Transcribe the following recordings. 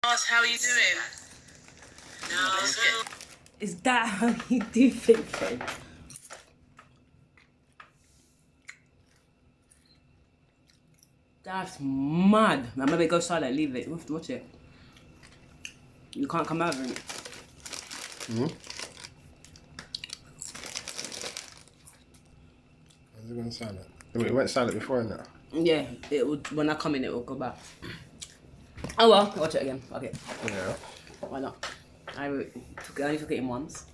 How are you doing? No. Is that how you do things, friend? That's mad. Now maybe go silent, leave it. You have to watch it. You can't come over it. Hmm? Is it going silent? It went silent before, innit? Yeah, it would. When I come in, it will go back. Oh well, watch it again. Okay. Yeah. Why not? I only took it in once.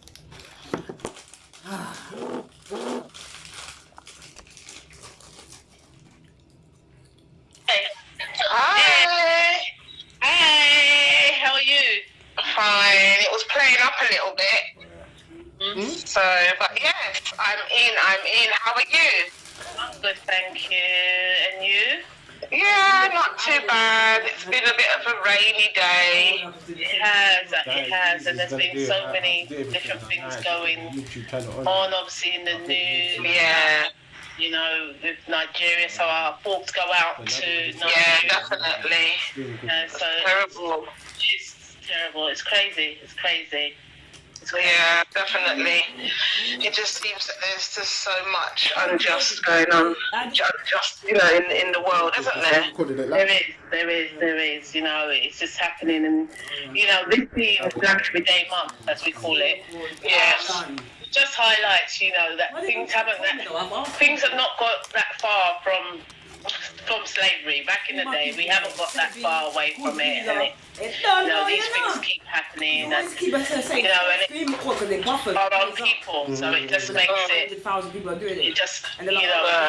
Hi. Hey, how are you? Fine. It was playing up a little bit. So, but yes, I'm in. How are you? I'm good, thank you. And you? Yeah, not too bad. It's been a bit of a rainy day. It has, and there's been so many different things going on, obviously, in the news. Yeah. You know, with Nigeria, so our thoughts go out to Nigeria. Yeah, definitely. So terrible. It's terrible. It's crazy. It's crazy. Yeah, definitely. It just seems that there's just so much unjust going on, unjust, you know, in the world, isn't there? There is. You know, it's just happening, and you know, this being Black Everyday Month, as we call it, yes, just highlights, you know, that things have not got that far from slavery. Back in the day, we haven't got that far away from it, and these things keep happening, and you know, and it's our own people, so it just makes it just, you know,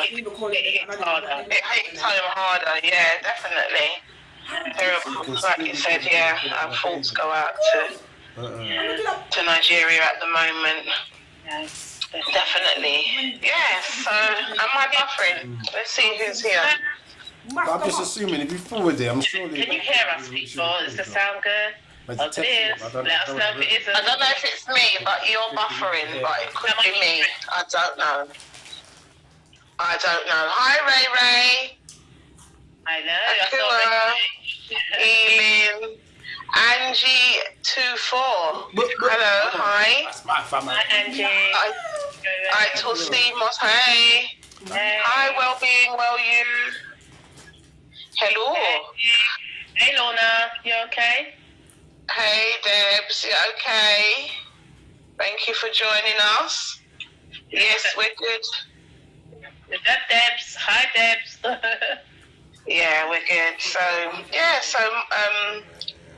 it hits harder. It hits home harder, yeah, definitely. Terrible, like you said, yeah. Our thoughts go out to Nigeria at the moment. Definitely. Yeah, so am I buffering? Let's see who's here. I'm just assuming if you forward it, I'm sure. Can you hear us, people? Does the sound good? Oh, it is. Let us know if it isn't. I don't know if it's me, but you're buffering, but it could be me. I don't know. Hi, Ray. I know. Elin. Angie24. Hello, hi. That's my family. Hi, Angie. Hi, Tosimos. Hey. Hi, well-being, you. Hello. Hey, Lorna. You okay? Hey, Debs. You okay? Thank you for joining us. Yes, we're good. Is that Debs? Hi, Debs. Yeah, we're good. So, yeah,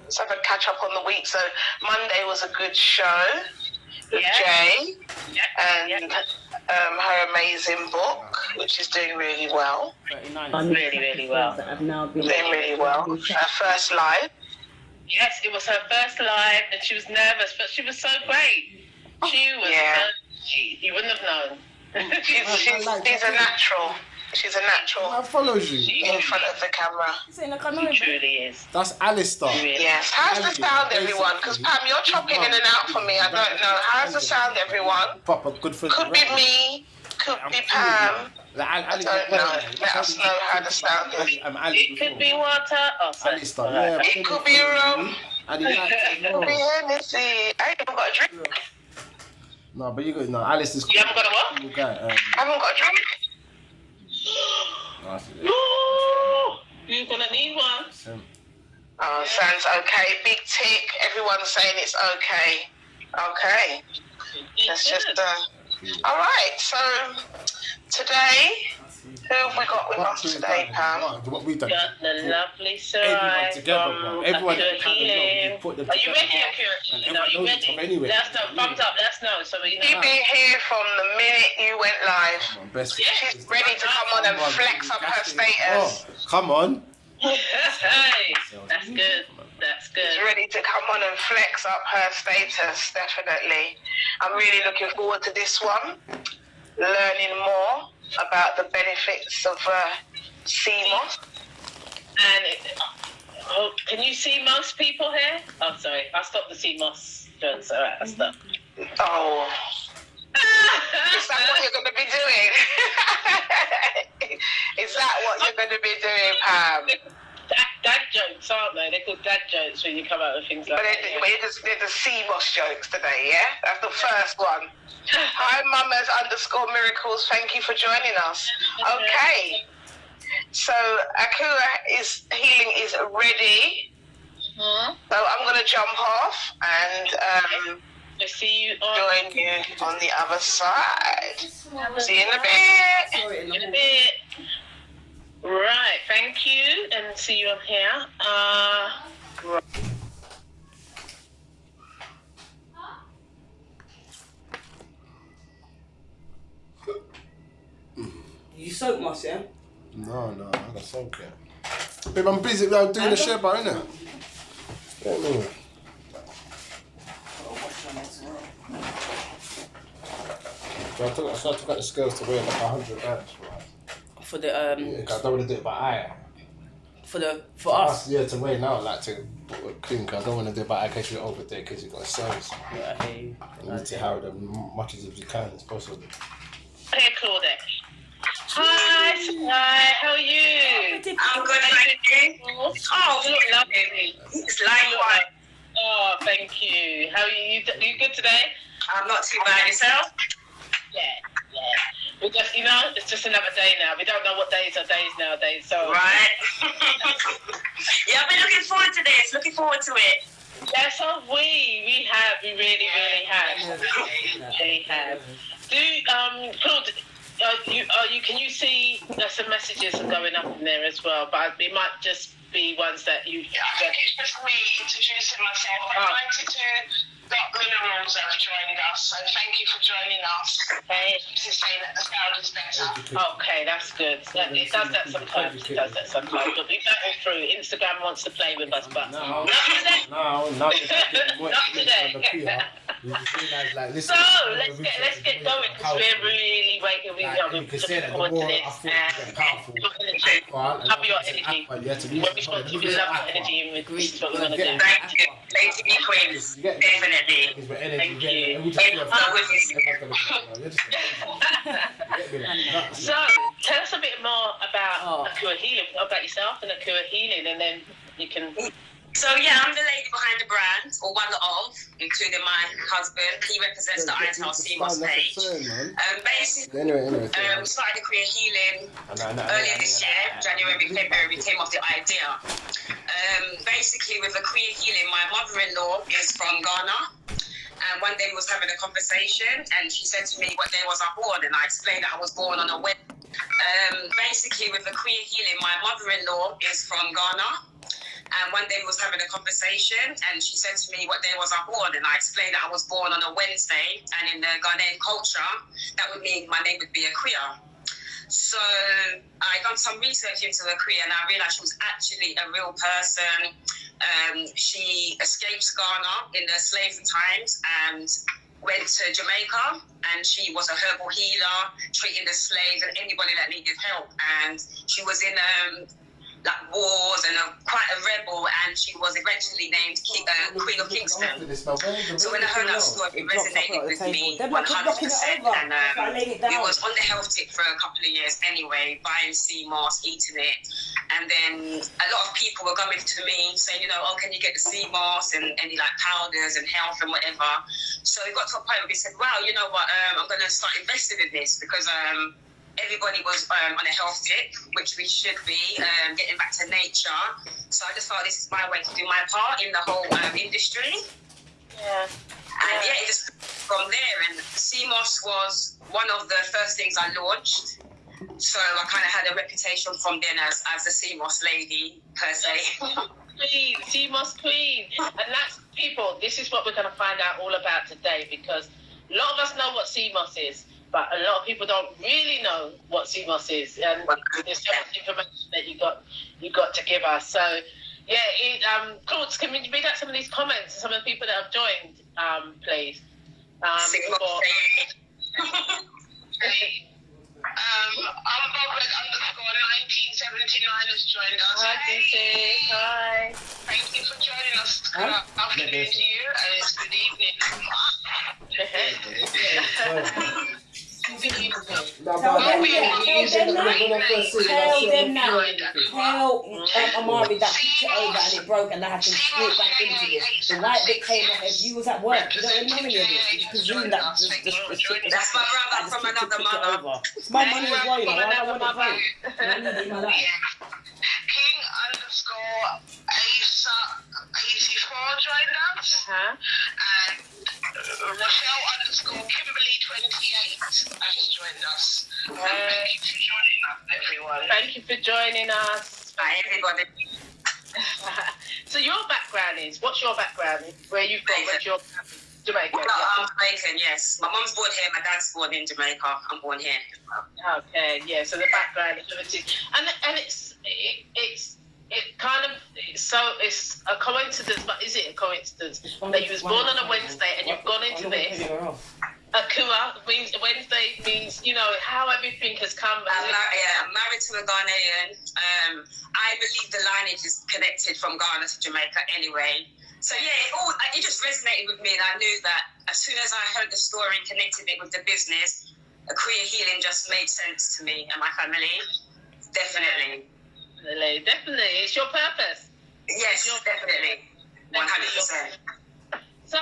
let's have a catch up on the week. So Monday was a good show with Jay and her amazing book, which is doing really well. Really well. Doing really well. Her first live. Yes, it was her first live, and she was nervous, but she was so great. She was. You wouldn't have known. she's a natural. She's a natural. That follows you in front of the camera. She truly is. That's Alistair. Yes. How's the sound, everyone? Because Pam, you're chopping in and out for me. I don't know. How's the sound, everyone? Papa, good for Could be me. Could be Pam. I don't know. Let us know how the sound is. It could be water. Oh, sorry. It could be rum. It could be Hennessy. I ain't even got a drink. No, but you got Alice is. You haven't got a what? I haven't got a drink. You're gonna need one. Oh, sounds okay. Big tick. Everyone's saying it's okay. Okay. That's just all right. So today, who have we got with us today, Pam? What we done? Got the lovely Sarai from Healing. Are you ready, Akira? Are you ready? Let us know. Thumbs up. Let us know. So we know. You've been here from the minute you went live. She's ready to come on and flex up her status. Oh, come on. Hey, that's good. That's good. She's ready to come on and flex up her status, definitely. I'm really looking forward to this one. Learning more about the benefits of CMOS. And can you see most people here? Oh, sorry. I'll stop the CMOS jokes. All right, I'll stop. Oh. Is that what you're going to be doing? Is that what you're going to be doing, Pam? dad jokes, aren't they? They're called dad jokes when you come out with things like that. They're the sea moss jokes today, yeah? That's the first one. Hi, mamas_miracles. Thank you for joining us. Okay. So, Akua healing is ready. So I'm going to jump off and see you join you on the other side. See you in a bit. Right, thank you, and see you on here. Right. You soak moss, yeah? No, I gotta soak it. Babe, I'm busy doing the share bar, innit? Yeah, So I took out the scales to weigh like 100 grams, right? For the Yeah, 'cause I don't want to do it by eye. For us. Yeah, to weigh now, like to clean. 'Cause I don't want to do it by eye in case you're over there, because you've got cells. Yeah, I hear you. You need to have as much as you can as possible. Hey, Claudette. Hi, how are you? I'm good, thank you. Oh, you look lovely. It's likewise. Oh, thank you. How are you? You good today? I'm not too bad. Yourself? Yeah. We just, it's just another day now. We don't know what days are days nowadays. So Right. Yeah, I've been looking forward to this. Looking forward to it. Yes, have we? We have. We really have. We have. Claude, can you see there's some messages going up in there as well? But it might just be ones that you. I think it's just me introducing myself. I'm 92. Minerals that have joined us, so thank you for joining us. This is saying that the sound is better. Okay, that's good. It does that sometimes. But we battle through. Instagram wants to play with us, but not today. So let's get going because we're really waiting. We're looking forward to this. Have your energy. When we want to love your energy, and this is what we're going to do. Thank you. Lady B Queens. Definitely. Thank you. So, tell us a bit more about Akua Healing, about yourself and Akua Healing, and then you can. So yeah, I'm the lady behind the brand, or one of, including my husband. He represents the ITAL CMOS page. Basically, we started the Career Healing earlier this year, January, February. We came off the idea. Basically, with the Career Healing, my mother-in-law is from Ghana. And one day we was having a conversation, and she said to me, "What day was I born?" And I explained that I was born on a Wednesday. Basically, with the Career Healing, my mother-in-law is from Ghana. And one day we was having a conversation, and she said to me, "What day was I born?" And I explained that I was born on a Wednesday, and in the Ghanaian culture, that would mean my name would be Akua. So I done some research into Akua, and I realised she was actually a real person. She escaped Ghana in the slavery times and went to Jamaica, and she was a herbal healer, treating the slaves and anybody that needed help. And she was in wars and quite a rebel, and she was eventually named Queen of Kingston. So when I heard that story, it resonated with me 100%, and we was on the health tip for a couple of years anyway, buying sea moss, eating it, and then a lot of people were coming to me saying, "Oh, can you get the sea moss and any powders and health and whatever?" So we got to a point where we said, "Wow, you know what? I'm going to start investing in this because." Everybody was on a health tip, which we should be, getting back to nature. So I just thought this is my way to do my part in the whole industry. Yeah. And it just from there. And CMOS was one of the first things I launched. So I kind of had a reputation from then as the CMOS lady, per se. Queen, CMOS queen. And that's, people, this is what we're going to find out all about today, because a lot of us know what CMOS is. But a lot of people don't really know what CMOS is, and there's so much information that you got to give us. So, yeah, Claude, can we read out some of these comments, some of the people that have joined, please? Unbothered_1979 has joined us. Hi, DC. Hi. Thank you for joining us. Good afternoon to you, and it's good evening. Amari that tipped it over and it broke and I had to walk back into this. The white bit came off. If you was at work, you don't know any of this. You presume that that's my brother from another mother. It's my money as well, you know. I want it right. I need it in my life. King _ Asa 84 joined us. And Rochelle _ Kimberly 28 has joined us. Thank you for joining us, everyone. Thank you for joining us. Hi, everybody. So your background is, what's your background? Where you from? What's your Jamaica? Well, I'm Jamaican, yes. My mum's born here, my dad's born in Jamaica. I'm born here. Okay, yeah. So the background is limited, and it's a coincidence, but is it a coincidence that you was born on a Wednesday and you've gone into this? Akua means Wednesday means, you know, how everything has come. I'm married to a Ghanaian. I believe the lineage is connected from Ghana to Jamaica anyway. So yeah, it just resonated with me, and I knew that as soon as I heard the story and connected it with the business, a career healing just made sense to me and my family. Definitely. Definitely. It's your purpose. Yes, definitely. 100%. So,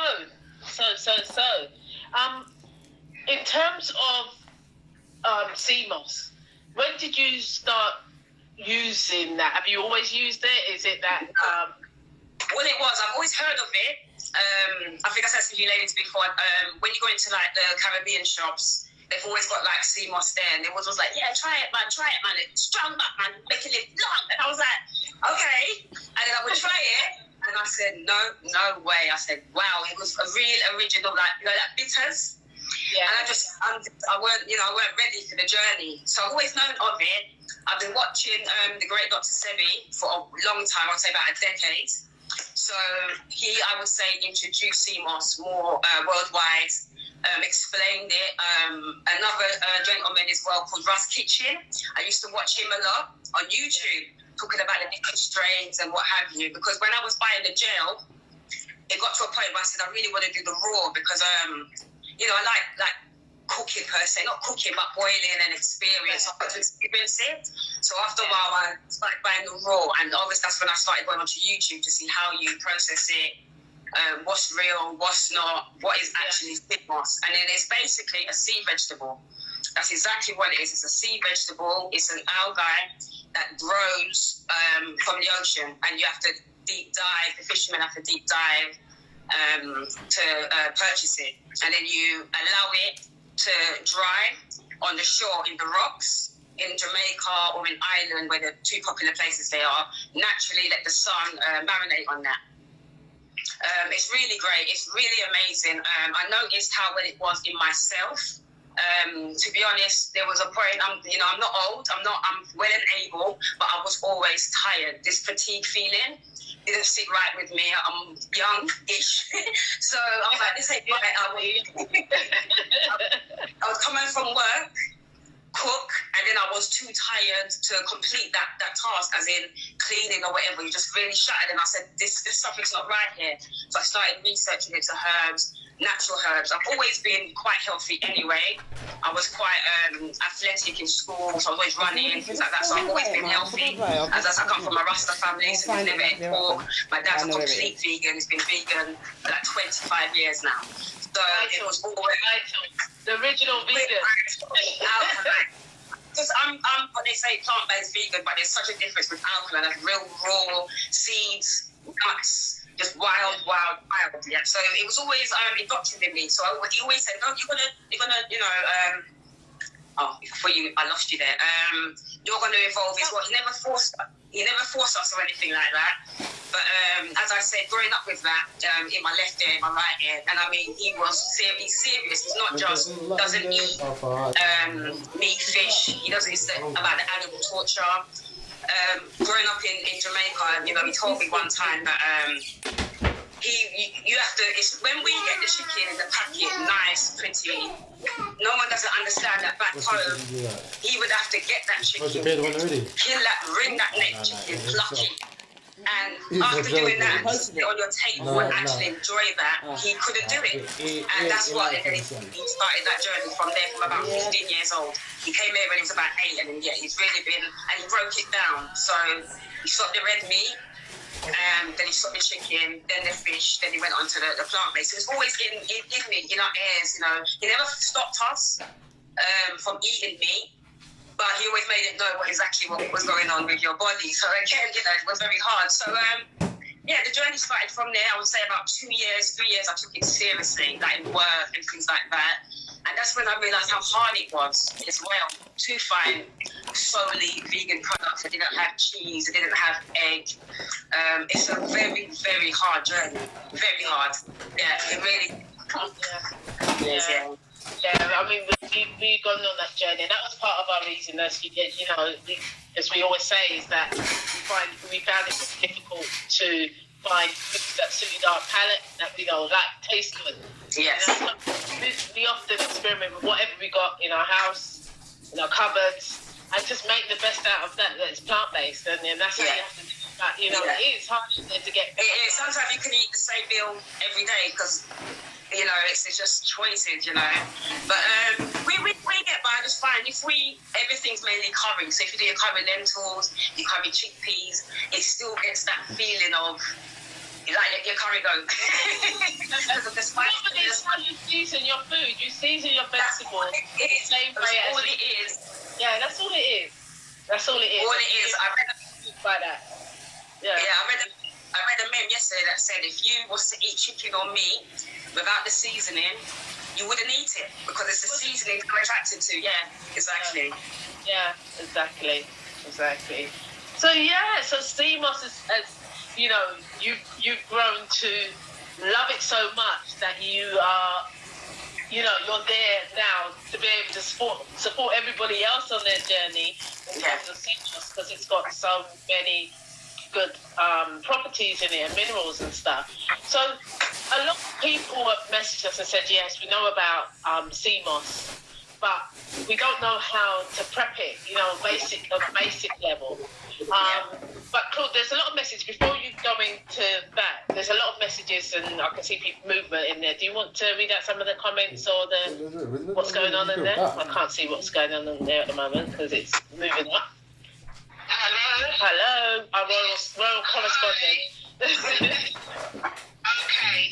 in terms of CMOS, when did you start using that? Have you always used it? Is it that... Well, it was. I've always heard of it. I think I said to you ladies before, when you go into like the Caribbean shops, they've always got like CMOS there, and they was like, yeah, try it, man. It's strong, man. Make it live long. And I was like, okay. And then I would try it, and I said, no way. I said, wow, it was a real original, like, you know, that bitters. Yeah. And I weren't ready for the journey. So I've always known of it. I've been watching the great Dr. Sebi for a long time. I'd say about a decade. So he, I would say, introduced CMOS more worldwide. Explained it. Another gentleman as well called Russ Kitchen. I used to watch him a lot on YouTube, talking about the different strains and what have you. Because when I was buying the gel, it got to a point where I said I really want to do the raw because you know, I like cooking per se, not cooking but boiling and experience. I got to experience it. So after a while, I started buying the raw, and obviously that's when I started going onto YouTube to see how you process it. What's real, what's not, what is actually CMOS. And it is basically a sea vegetable. That's exactly what it is. It's a sea vegetable. It's an algae that grows from the ocean, and you have to deep dive, the fishermen have to deep dive to purchase it. And then you allow it to dry on the shore in the rocks in Jamaica or in Ireland, where the two popular places they are. Naturally let the sun marinate on that. It's really great. It's really amazing. I noticed how well it was in myself. To be honest, there was a point. I'm not old. I'm well and able, but I was always tired. This fatigue feeling didn't sit right with me. I'm young-ish, so I was like, this ain't right. I was coming from work, cook, and then I was too tired to complete that task, as in cleaning or whatever. You just really shattered, and I said, this something's not right here. So I started researching into herbs, natural herbs. I've always been quite healthy anyway. I was quite athletic in school, so I was always running, things like that. So I've always been healthy. As I come from a Rasta family, so we never ate pork. My dad's a complete vegan. He's been vegan for like 25 years now. So it was always the original vegan. Because I'm what they say plant-based vegan, but there's such a difference with alkaline. That's real raw seeds, nuts, just wild. Yeah. So it was always indoctrinated me. So he always said, "No, you're gonna, you know." Before I lost you there. You're going to evolve as well. He never forced us or anything like that. But as I said, growing up with that in my left ear, in my right ear, and I mean, he was serious. He's not just doesn't eat meat, fish. He doesn't say about the animal torture. Growing up in Jamaica, you know, he told me one time that you have to. It's when we get the chicken in the packet, nice, pretty. No one doesn't understand that back home. He would have to get that chicken, kill that, wring that neck chicken, pluck it, And after doing that, on your table and actually enjoy that, he couldn't do it. And that's what, and then he started that journey from there, from about 15 years old. He came here when he was about 8, and then he's really been, and he broke it down. So he stopped the red meat, then he stopped the chicken, then the fish, then he went on to the plant-based. So it was always in me, in our ears, you know. He never stopped us from eating meat. But he always made it know exactly what was going on with your body. So again, you know, it was very hard. So yeah, the journey started from there. I would say about 2 years, 3 years, I took it seriously, like in work and things like that. And that's when I realised how hard it was as well to find solely vegan products. I didn't have cheese, I didn't have egg. It's a very, very hard journey. Very hard. Yeah, it really is. Yeah. Yeah, I mean, we've gone on that journey, and that was part of our reason, as you know, as we always say, is that we found it difficult to find foods that suited our palate, that taste good. Yes. We often experiment with whatever we got in our house, in our cupboards, and just make the best out of that. That's plant-based, and then that's how you have to do that. You know, it is hard to get. It is. Sometimes you can eat the same meal every day because, you know, it's just choices, you know. But we get by just fine. Everything's mainly curry. So if you do your curry lentils, your curry chickpeas, it still gets that feeling of, like your curry goat. Because of the spice. It's how you season your food. You season your vegetables the same way as all it is. Yeah, that's all it is. That's all it is. All it is. I read by that. Yeah. I read a meme yesterday that said if you was to eat chicken or meat without the seasoning, you wouldn't eat it because it's the seasoning you're attracted to. Yeah, exactly. Yeah, exactly. So yeah, so CMOS is, as you know, you've grown to love it so much that you are, you know, you're there now to be able to support everybody else on their journey in terms of CMOS, because it's got so many good properties in it and minerals and stuff. So a lot of people have messaged us and said, yes, we know about CMOS, but we don't know how to prep it, you know, basic level. But Claude, there's a lot of messages. Before you go into that, there's a lot of messages, and I can see people movement in there. Do you want to read out some of the comments or what's going on in there? I can't see what's going on in there at the moment because it's moving up. Hello, our royal correspondent. Okay,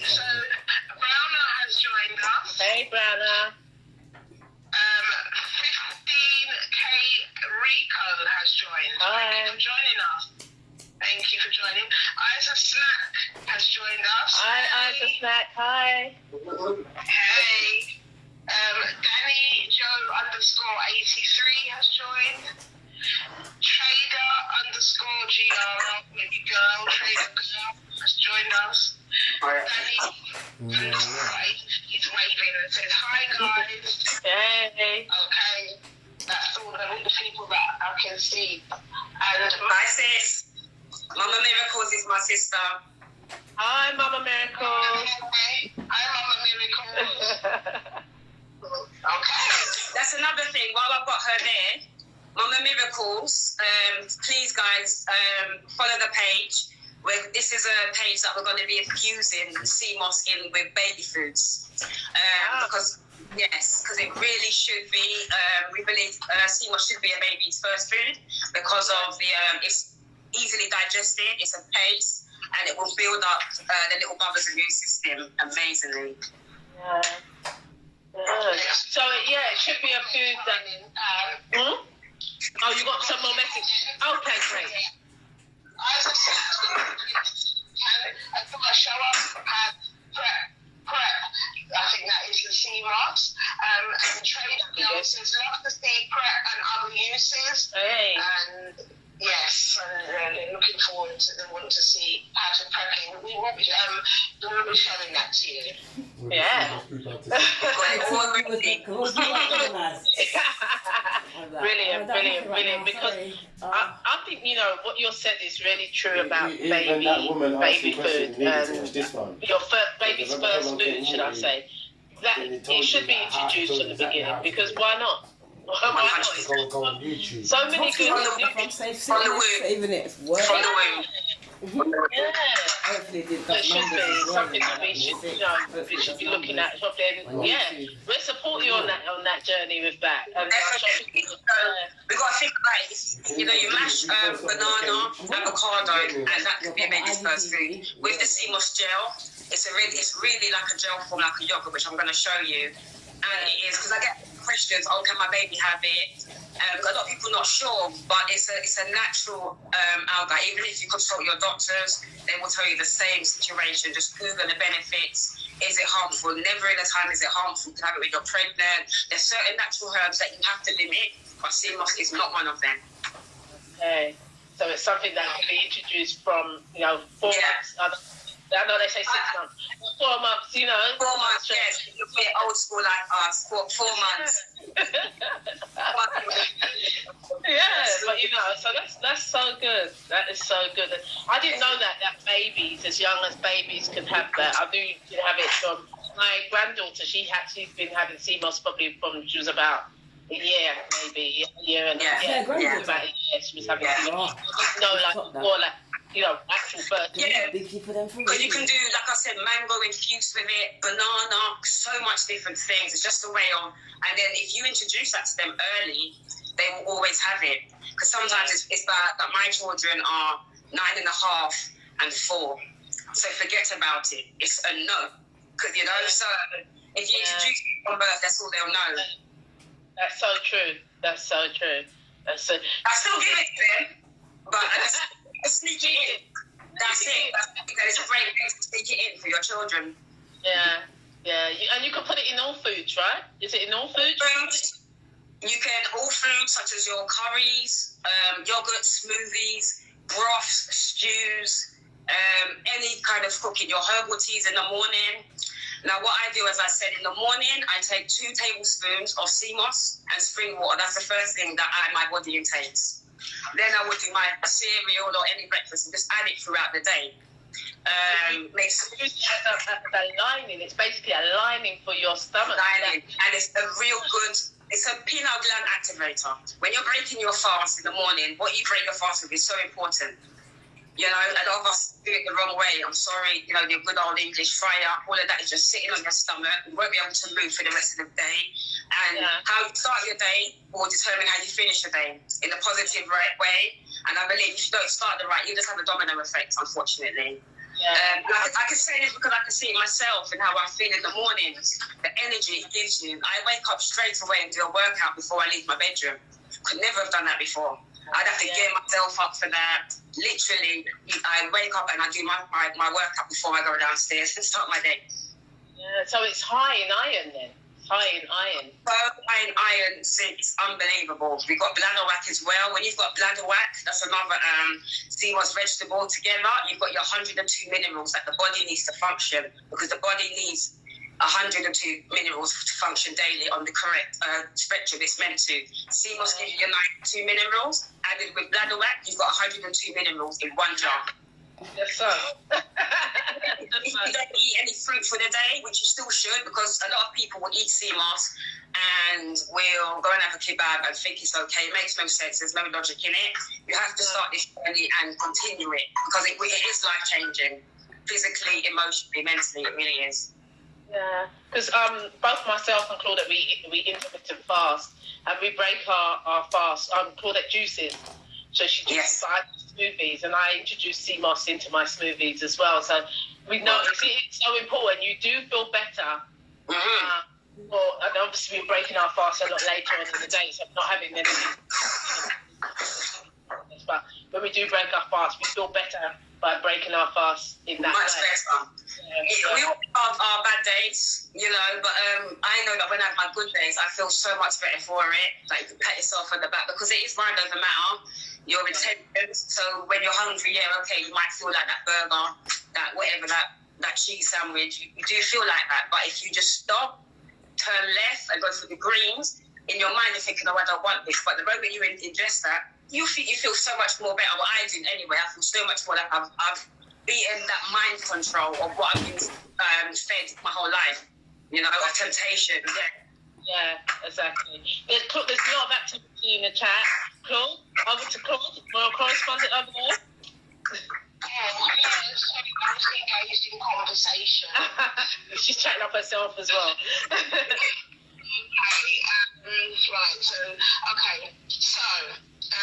so Browner has joined us. Hey, Browner. 15K Rico has joined. Hi. Thank you for joining us. Thank you for joining. Isa Snack has joined us. Hi, Isa Snack. Hi. Hey. Danny Joe _83 has joined. Trader_GR, maybe girl, Trader Girl has joined us. Danny, he's waving and says, hi guys. Hey. Okay, that's all the people that I can see. And Hi sis. Mama Miracles is my sister. Hi, Mama Miracles. Hi, Mama Miracles. Okay. That's another thing. While I've got her there, Mama Miracles, please guys, follow the page. This is a page that we're going to be infusing CMOS in with baby foods. Because it really should be, we believe CMOS should be a baby's first food because of the, it's easily digested, it's a paste, and it will build up the little mother's immune system amazingly. Yeah. So, it should be a food that... Oh, you got some more message? Okay, great. I thought I'd show up at prep. I think that is the CMOS. And Trader Girl says, love to see prep and other uses. Hey. And yes, and looking forward to want to see how to prep it. We will be showing that to you. Yeah. Brilliant. Because I think, you know, what you said is really true about baby food and your baby's first food, should I say. That it should be introduced from the beginning, because why not? Why not? Go on YouTube. So many good saving it. From the womb. Yeah. Hopefully it did It should be something that we should, we should be looking at. We'll support you on that journey with that. And definitely. We've got to think about it. You mash banana, avocado, and that could be a baby's first food. With the CMOS gel, it's really like a gel form, like a yogurt, which I'm going to show you. And it is, because I get questions, can my baby have it? A lot of people not sure, but it's a natural algae. Even if you consult your doctors, they will tell you the same situation. Just Google the benefits. Is it harmful? Never in a time is it harmful to have it when you're pregnant. There's certain natural herbs that you have to limit, but CMOS is not one of them. Okay. So it's something that can be introduced from, 4 months. I know they say 6 months. 4 months, 4 months, yes. You're a bit old school like us. 4 months. But so that's so good. That is so good. I didn't know that babies, as young as babies, can have that. I do have it from my granddaughter. She's been having CMOS probably from she was about a year, maybe a year and a half. About a year. She was having CMOS. Actual birth. Because you can do, like I said, mango infused with it, banana, so much different things. It's just a way of, and then if you introduce that to them early, they will always have it. Because sometimes it's bad that my children are 9.5 and 4, so forget about it. It's a no. Because so if you introduce it from birth, that's all they'll know. That's so true. I still give it to them, but sneak it in. That's it. It's a great way to sneak it in for your children. Yeah. And you can put it in all foods, right? Is it in all foods? You can all foods such as your curries, yogurt, smoothies, broths, stews, any kind of cooking. Your herbal teas in the morning. Now, what I do, as I said, in the morning, I take 2 tablespoons of CMOS and spring water. That's the first thing that my body intakes. Then I would do my cereal or any breakfast and just add it throughout the day. The lining, it's basically a lining for your stomach. And it's a real good, it's a pineal gland activator. When you're breaking your fast in the morning, what you break your fast with is so important. A lot of us do it the wrong way. I'm sorry, the good old English fry up, all of that is just sitting on your stomach. You won't be able to move for the rest of the day. And how you start your day will determine how you finish your day in a positive way. And I believe if you don't start the right, you just have a domino effect, unfortunately. I can say this because I can see it myself and how I feel in the mornings, the energy it gives you. I wake up straight away and do a workout before I leave my bedroom. Could never have done that before. I'd have to get myself up for that. Literally, I wake up and I do my workout before I go downstairs and start my day. Yeah, so it's high in iron then. High in iron. So high in iron, it's unbelievable. We've got bladderwrack as well. When you've got bladderwrack, that's another CMOS vegetable together. You've got your 102 minerals that the body needs to function, because the body needs 102 minerals to function daily on the correct spectrum it's meant to. CMOS gives you your 92 minerals. Added with bladderwrack, you've got 102 minerals in one jar. Yes, sir. If you don't eat any fruit for the day, which you still should, because a lot of people will eat CMOS and will go and have a kebab and think it's okay. It makes no sense. There's no logic in it. You have to start this journey and continue it, because it is life-changing. Physically, emotionally, mentally, it really is. Yeah, because both myself and Claudette, we intermittent fast, and we break our fast. Claudette juices, so she juices smoothies, and I introduce CMOS into my smoothies as well. So we know it's so important. You do feel better. And obviously we're breaking our fast a lot later on in the day, so I'm not having anything. But when we do break our fast, we feel better by breaking our fast in that much way. Better. We all have our bad days, but I know that when I have my good days, I feel so much better for it. Like, you can pat yourself on the back, because it is mind over matter. Your intentions. So when you're hungry, you might feel like that burger, that whatever, that cheese sandwich. You do feel like that. But if you just stop, turn left, and go through the greens, in your mind you're thinking, I don't want this. But the moment you ingest that, you feel so much more better. What I do anyway, I feel so much more like I've beaten that mind control of what I've been fed my whole life, of temptation. Yeah, exactly. There's a lot of activity in the chat. Claude, over to Claude, royal correspondent over there. sorry, I was engaged in conversation. She's chatting up herself as well. Right, so,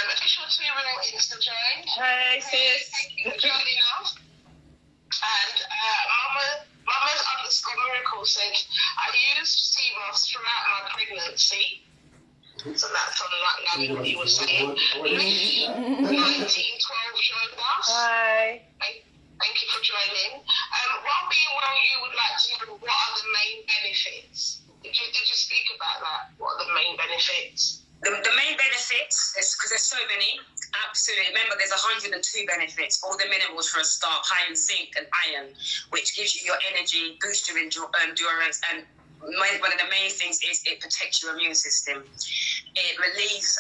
official 2 Real Insta joined. Hey, sis. Thank you for joining us. And Mama's_miracle said, I used CMOS throughout my pregnancy. So that's on like what you were saying. 1912 joined us. Hi. Thank you for joining. While being well, you would like to know what are the main benefits? Did you speak about that? What are the main benefits? The main benefits is because there's so many. Absolutely. Remember, there's 102 benefits. All the minerals for a start, high in zinc and iron, which gives you your energy, boosts your endurance, and one of the main things is it protects your immune system. It relieves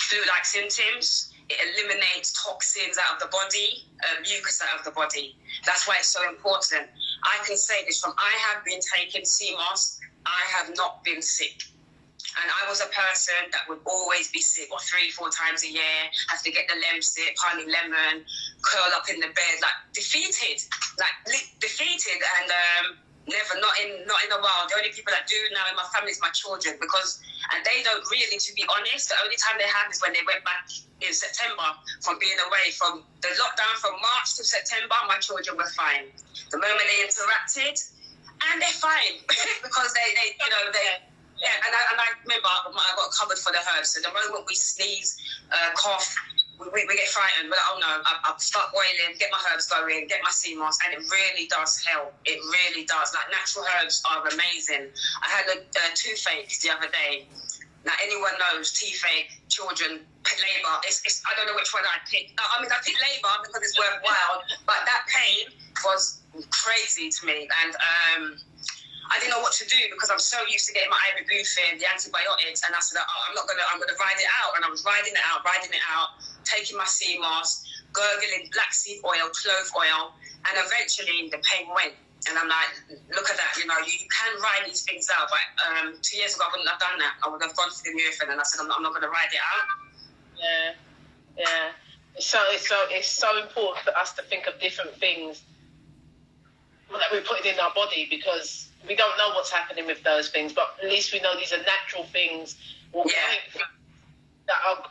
flu-like symptoms. It eliminates toxins out of the body, mucus out of the body. That's why it's so important. I can say this I have been taking CMOS. I have not been sick. And I was a person that would always be sick, 3-4 times a year, have to get the Lemsip, honey lemon, curl up in the bed, defeated, and never, not in a while. The only people that do now in my family is my children, and they don't really, to be honest, the only time they have is when they went back in September from being away from the lockdown from March to September. My children were fine. The moment they interacted, and they're fine because they yeah, and I remember I got covered for the herbs. So the moment we sneeze, cough, we get frightened. But oh no, I start boiling, get my herbs going, get my CMOS, and it really does help. It really does. Natural herbs are amazing. I had a toothache the other day. Now anyone knows toothache, children, labour. It's I don't know which one I picked. I picked labour because it's worthwhile, but that pain was crazy to me, and I didn't know what to do because I'm so used to getting my ibuprofen, the antibiotics, and I said, I'm gonna ride it out. And I was riding it out, taking my CMOS, gurgling black seed oil, clove oil, and eventually the pain went. And I'm like, look at that, you can ride these things out. But 2 years ago, I wouldn't have done that. I would have gone for the Nurofen, and I said, I'm not gonna ride it out. Yeah. It's so important for us to think of different things that we put in our body, because we don't know what's happening with those things, but at least we know these are natural things. That are,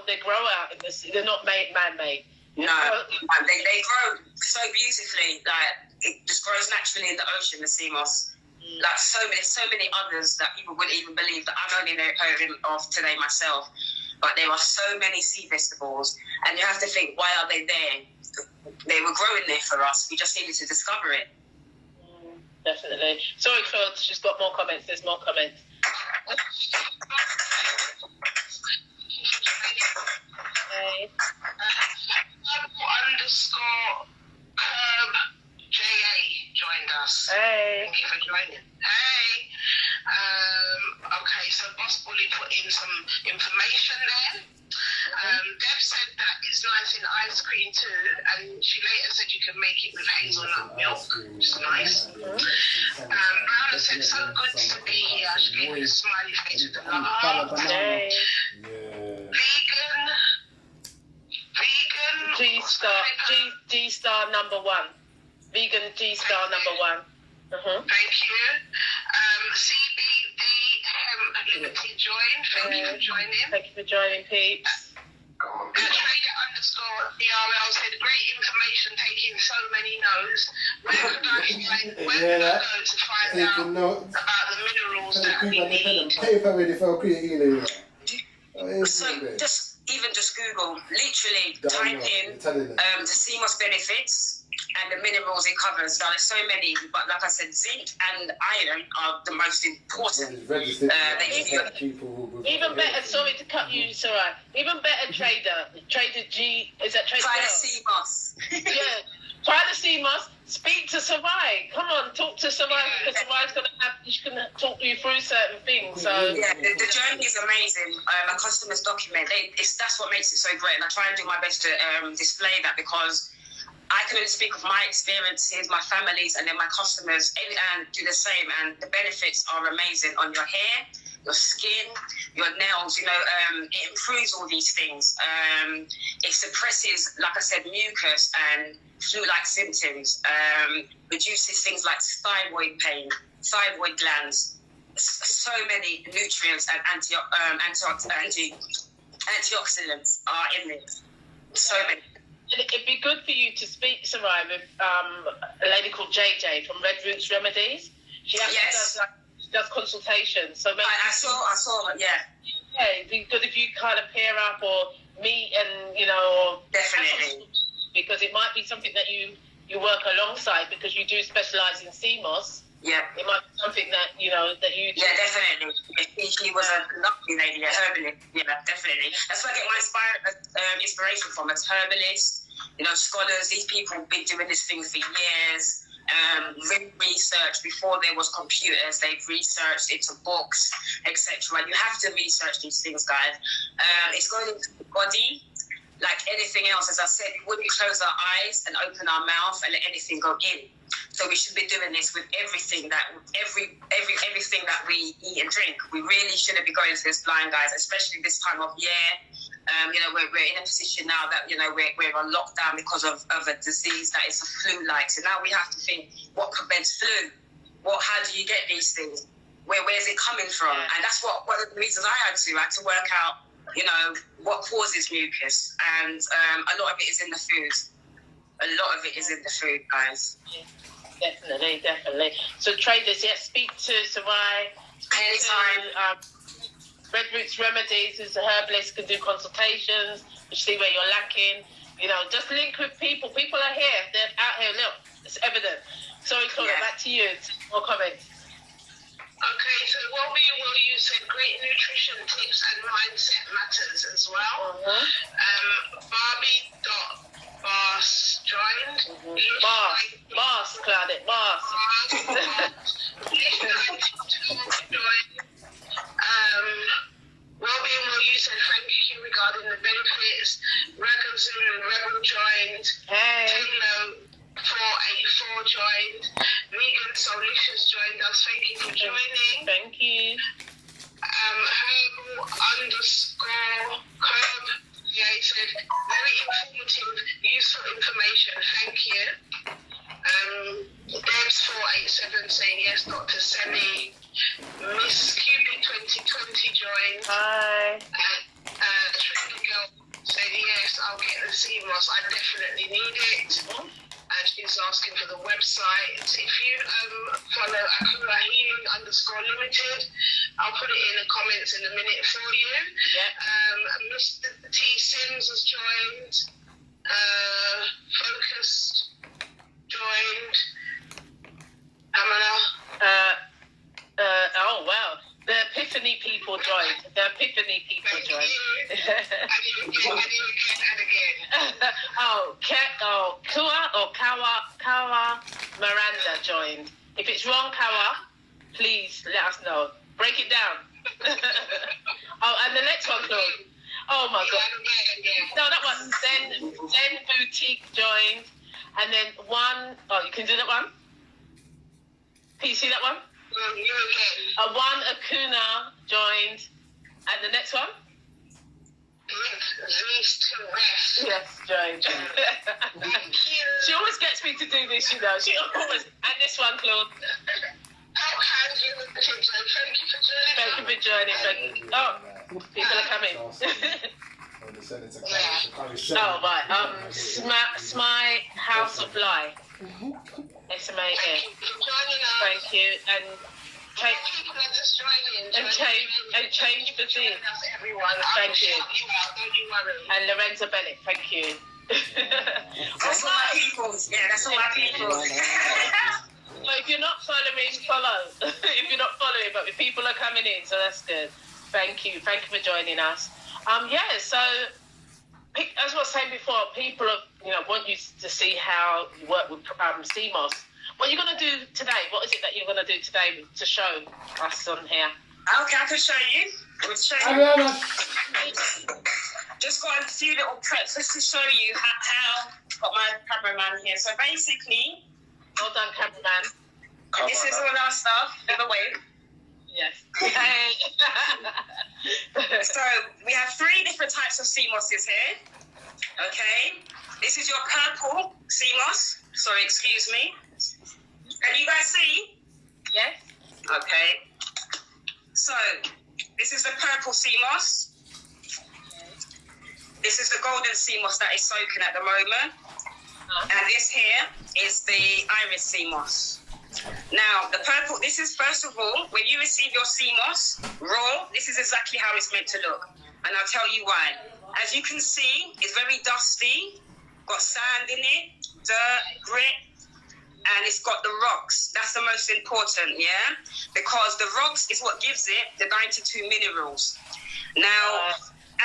they grow out in this. They're not man-made. No, they grow so beautifully. It just grows naturally in the ocean. The CMOS, so many others that people wouldn't even believe that I'm only heard of today myself. But there are so many sea vegetables, and you have to think, why are they there? They were growing there for us. We just needed to discover it. Definitely. Sorry, Claude, she's got more comments. There's more comments. Hey. _Curb JA joined us. Hey. Thank you for joining. Hey. Okay, so Boss Bully put in some information there. Deb said that it's nice in ice cream too, and she later said you can make it with hazelnut milk, which is nice. Brianna said, so good to be here. She gave me a smiley face with the love heart. Hey. Vegan. G-star number 1. Vegan G-star number 1. Thank you. CBD Hemp Limited joined. Thank you for joining. Thank you for joining, peeps. Trader_DRL said, great information, taking so many notes. Where could I go to find out about the minerals that we need? So just Google, literally type in the CMOS benefits and the minerals it covers. Now, there's so many, but like I said, zinc and iron are the most important. They give you even better. Sorry to cut you, Sarah. Even better, Trader G. Is that Trader? Try the CMOS. Yeah. Try the CMOS. Speak to Sarai. Come on, talk to Sarai, because Sarai's she's gonna talk you through certain things. So yeah, the journey is amazing. Our customers document. That's what makes it so great, and I try and do my best to display that, because I can only speak of my experiences, my families, and then my customers and do the same. And the benefits are amazing on your hair, your skin, your nails. You know, it improves all these things. It suppresses, like I said, mucus and flu-like symptoms. Reduces things like thyroid pain, thyroid glands. So many nutrients and antioxidants are in it. So many. It'd be good for you to speak, Sarai, with a lady called JJ from Red Roots Remedies. She actually does consultations. So maybe I saw it, yeah. Yeah, it'd be good if you kind of pair up or meet and, you know... Definitely. Because it might be something that you work alongside because you do specialise in CMOS. Yeah. It might be something that, you know, that you... Yeah, definitely. She was a lovely lady, a herbalist. Yeah, definitely. That's where I get my inspiration from. It's herbalists, you know, scholars. These people have been doing this thing for years. Research before there was computers. They've researched into books, etc. You have to research these things, guys. It's going into the body. Like anything else, as I said, we wouldn't close our eyes and open our mouth and let anything go in. So we should be doing this with everything that everything that we eat and drink. We really shouldn't be going to this blind, guys, especially this time of year. You know, we're in a position now that, you know, we're on lockdown because of a disease that is a flu-like. So now we have to think, what prevents flu? How do you get these things? Where's it coming from? And that's one of the reasons I had to work out, you know, what causes mucus. And a lot of it is in the food. A lot of it is in the food, guys. Definitely. So traders, speak to Sarai. Anytime. Red Roots Remedies, who's a herbalist, can do consultations, see where you're lacking. You know, just link with people. People are here. They're out here. Look, it's evident. Sorry, Claudia, back to you. More comments. Okay, so what we will use said great nutrition tips and mindset matters as well. Barbie.Bars joined. Bars, Claudia, Bars. Wellbeing will use said thank you regarding the benefits. Rebel Zoom and Rebel joined. Hey. Taylor 484 joined. Megan Solicious joined us. Thank you for joining. Thank you. Herbal_Curb. Yeah, he said very informative, useful information. Thank you. Debs487 saying yes, Dr. Semi. Miss Cupid 2020 joined. Hi. Trendy Girl said yes, I'll get the CMOS. I definitely need it. And she's asking for the website. If you follow Akura Healing _Limited, I'll put it in the comments in a minute for you. Mr. T Sims has joined. Focused joined. Pamela. Oh wow, the Epiphany people joined. And again. Kawa Miranda joined. If it's wrong, Kawa, please let us know. Break it down. And the next one, Claude. Oh my God. No, that one. Zen Boutique joined, and then one. Oh, you can do that one. Can you see that one? One Akuna joined, and the next one? Yes, joined. She always gets me to do this, you know. She always. And this one, Claude. Thank you for joining. Oh, people are coming. Oh, right. My House of Life. SMA. Thank you. And change the theme. Thank you. And Lorenzo Bennett, thank you. That's all my people. Yeah, that's all my people. So if you're not following, follow. If you're not following, but the people are coming in, so that's good. Thank you for joining us. So as I was saying before, people want you to see how you work with CMOS. What are you going to do today? What is it that you're going to do today to show us on here? Okay, I can show you. Just got a few little preps just to show you how. Got my cameraman here. So basically, well done, cameraman. This is all our stuff. Never wait. Yes. So we have 3 different types of sea mosses here. Okay. This is your purple sea moss. Sorry, excuse me. Can you guys see? Yes. Okay. So this is the purple sea moss. This is the golden sea moss that is soaking at the moment. And this here is the iris sea moss. Now, the purple, this is, first of all, when you receive your sea moss raw, this is exactly how it's meant to look. And I'll tell you why. As you can see, it's very dusty, got sand in it, dirt, grit, and it's got the rocks. That's the most important, yeah? Because the rocks is what gives it the 92 minerals. Now,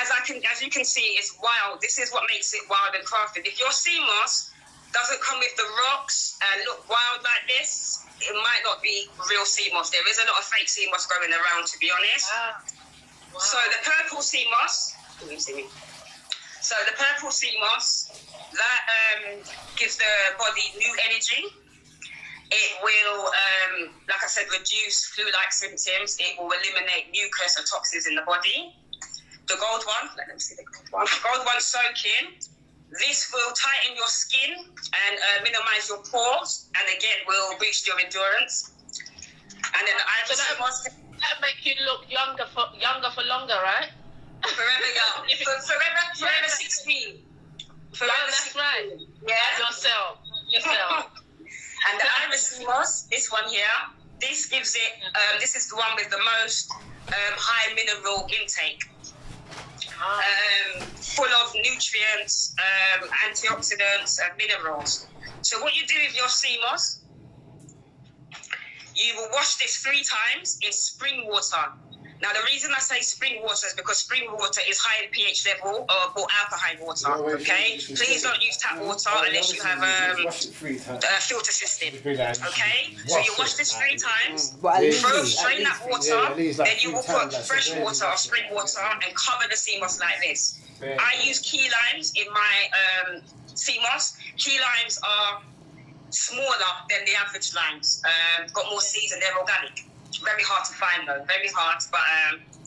as you can see, it's wild. This is what makes it wild and crafted. If your sea moss doesn't come with the rocks and look wild like this, it might not be real sea moss. There is a lot of fake sea moss going around, to be honest. Wow. So the purple sea moss, so the purple sea moss, that gives the body new energy. It will, like I said, reduce flu-like symptoms. It will eliminate mucus and toxins in the body. The gold one, let me see the gold one. The gold one soaking. This will tighten your skin and minimize your pores, and again will boost your endurance. And then the iris sea moss that make you look younger for longer, right? Forever young. Forever 16. Forever that's 16. Right. Yeah. Yourself. And the iris sea moss, this one here, this gives it. This is the one with the most high mineral intake. Full of nutrients, antioxidants, and minerals. So what you do with your sea moss, you will wash this 3 times in spring water. Now, the reason I say spring water is because spring water is high in pH level or alkaline water, okay? Please don't use tap water unless you have a filter system, okay? So you wash this 3 times, strain that water, then you will put fresh water or spring water and cover the sea moss like this. I use key limes in my sea moss. Key limes are smaller than the average limes, got more seeds and they're organic. Very hard to find though, very hard, but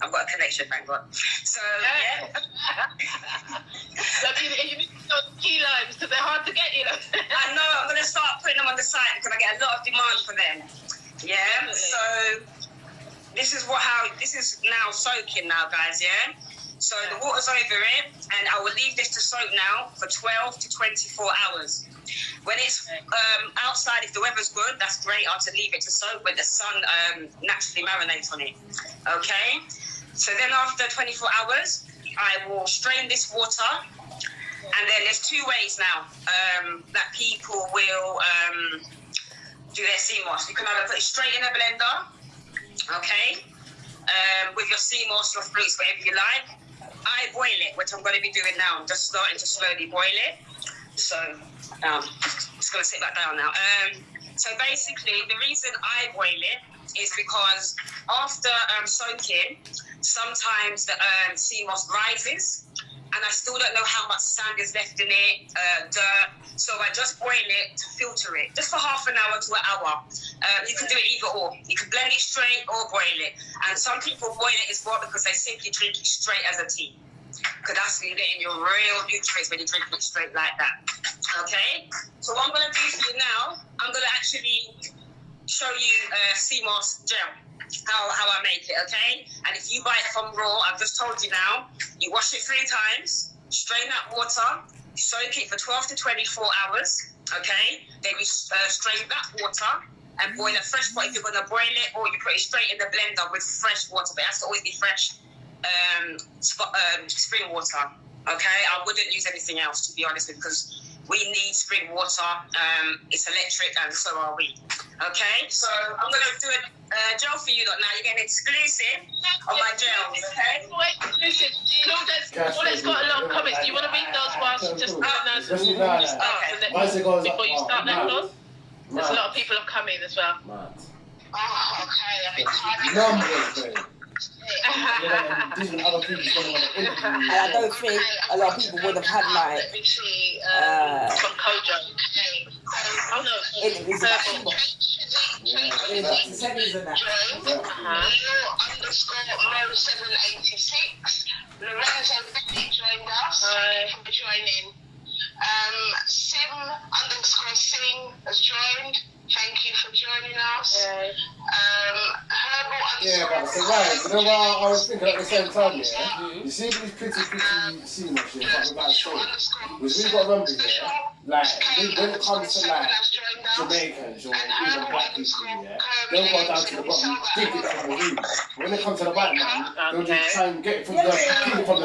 I've got a connection, thank God. So, yeah. You need those key limes because they're hard to get, you know. I know, I'm going to start putting them on the site because I get a lot of demand for them. Yeah, so this is now soaking now, guys, yeah? So the water's over it, and I will leave this to soak now for 12 to 24 hours. When it's outside, if the weather's good, that's great. I'll to leave it to soak when the sun naturally marinates on it. Okay? So then after 24 hours, I will strain this water. And then there's 2 ways now that people will do their sea moss. You can either put it straight in a blender, okay? With your sea moss, your fruits, whatever you like. I boil it, which I'm going to be doing now. I'm just starting to slowly boil it. So, it's going to sit back down now. So basically, the reason I boil it is because after soaking, sometimes the sea moss rises, and I still don't know how much sand is left in it, dirt. So I just boil it to filter it, just for half an hour to an hour. You can do it either or. You can blend it straight or boil it. And some people boil it as well because they simply drink it straight as a tea. Because that's when you're getting your real nutrients when you drink it straight like that. Okay? So what I'm going to do for you now, I'm going to actually show you sea moss gel. How I make it, okay? And if you buy it from raw, I've just told you now, you wash it 3 times, strain that water, soak it for 12 to 24 hours, okay? Then you strain that water and boil it fresh. But if you're going to boil it, or you put it straight in the blender with fresh water, but it has to always be fresh spring water, okay? I wouldn't use anything else, to be honest with you, because we need spring water. It's electric, and so are we. Okay, so I'm going to do a gel for you lot now. You're getting exclusive on my gels, okay? Exclusive. Claudia's got a lot of comments. Do you want to read those whilst you just before you start that, Claude? There's a lot of people have come in as well. Oh, okay. And I don't think a lot of people would have had like from Kojo. Oh no, interviews about sea moss. Leo_Mo786. Lorenzo Betty joined us. Thank you for joining. Sim_Singh has joined. Thank you for joining us. Yeah, but so right, you know what I was thinking at the same time, yeah? You see these pretty senior shit, but without showing. Which we've got to remember, yeah? Like, when it comes to like Jamaicans or even black people, yeah? They'll go down to the bottom, dig it from the root. When it comes to the white man, they'll just try and get it from the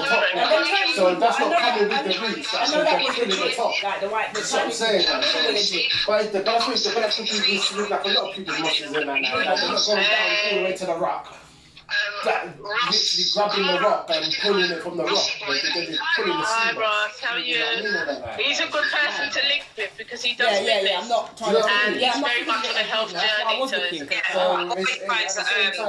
top. So that's not coming with the roots, that's what they're putting in the top. Like the white, that's what I'm saying, man. But the black people look like a lot of people's muscles in that now. Like, they're not going down all the way to the rock. That literally grabbing the rock and pulling it from the rock. They're just pulling the Hi, Ross, how are you? He's a good person to link with because he does fitness. Yeah, I'm not trying to... And he's very much on a health journey. I've been trying to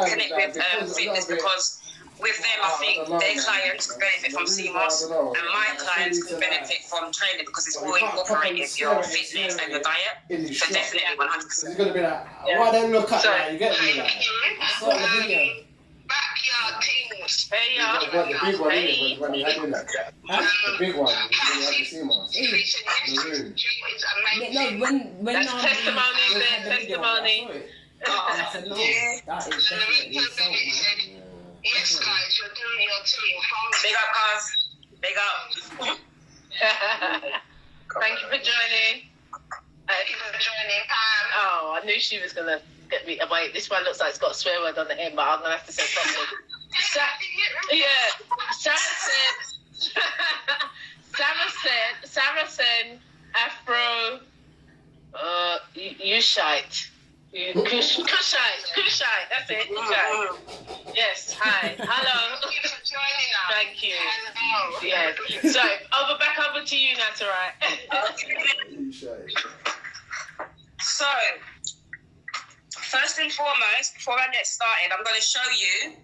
connect with fitness because with them, I think their clients can benefit from CMOS and my clients can benefit from training because it's all incorporated, your fitness and your diet. So definitely 100%. It's going to be like, why don't look at that? You get me? Like, Start the video. Backyard things. Hey, y'all. The big one, is when he had in that. The big one, when he had the CMOS. No, when that's testimony, testimony. I said, no, that is definitely so, man. Yes, guys, you're doing your thing. Big up, guys. Big up. Thank you for joining. Thank you for joining, Pam. Oh, I knew she was going to get me. Wait, this one looks like it's got a swear word on the end, but I'm going to have to say something. Saracen, Afro, Ushite. Kushite, that's it, Kushite. Yes, hi, hello. Thank you for joining us. Thank you. Hello. Yes. So, back over to you, Natarai. So, first and foremost, before I get started, I'm going to show you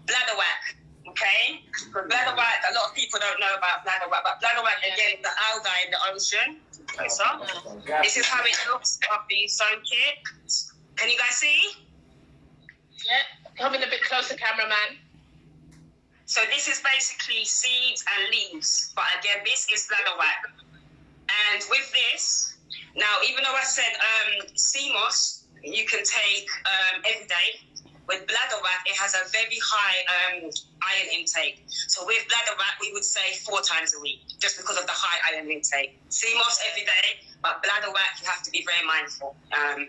bladder whack, okay? Because bladder whack, a lot of people don't know about bladder whack, but bladder whack, again, the algae in the ocean. Okay, so this is how it looks after you soak it. Can you guys see? Yeah, coming a bit closer, cameraman. So this is basically seeds and leaves, but again, this is bladder whack. And with this, now, even though I said CMOS, you can take every day. With bladder whack, it has a very high iron intake. So with bladder whack, we would say 4 times a week, just because of the high iron intake. CMOS every day, but bladder whack, you have to be very mindful. But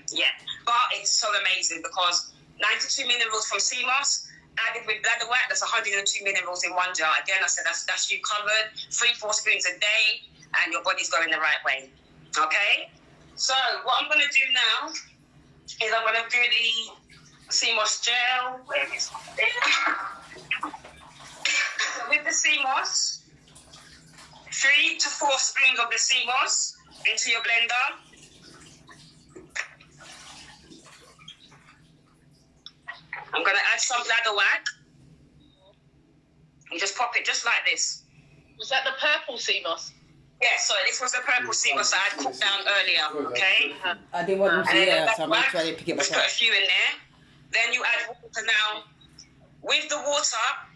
it's so amazing because 92 minerals from CMOS, added with bladder whack, that's 102 minerals in one jar. Again, I said that's you covered, 3-4 spoons a day, and your body's going the right way. Okay? So what I'm going to do now is I'm going to do the CMOS gel. Where is it? So with the CMOS, 3 to 4 spoons of the CMOS into your blender. I'm going to add some bladder whack. You just pop it just like this. Was that the purple CMOS? Yeah, so this was the purple CMOS that I had cooked down earlier, okay? I didn't want them to hear, so I made sure I didn't pick it just myself. put a few in there. Then you add water now. With the water,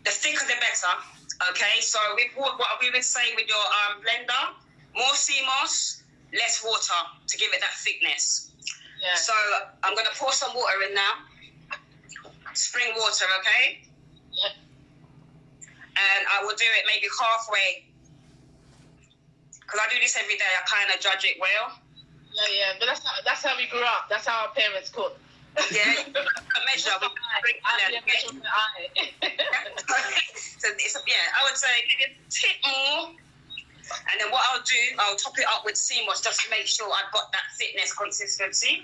the thicker the better, okay? So with what we would say with your blender, more CMOS, less water to give it that thickness. Yeah. So I'm going to pour some water in now. Spring water, okay? Yep. And I will do it maybe halfway. Because I do this every day, I kind of judge it well. Yeah, but that's how we grew up. That's how our parents cooked. Yeah, measure. So it's, I would say give it a tip more. And then what I'll do, I'll top it up with CMOS just to make sure I've got that thickness consistency.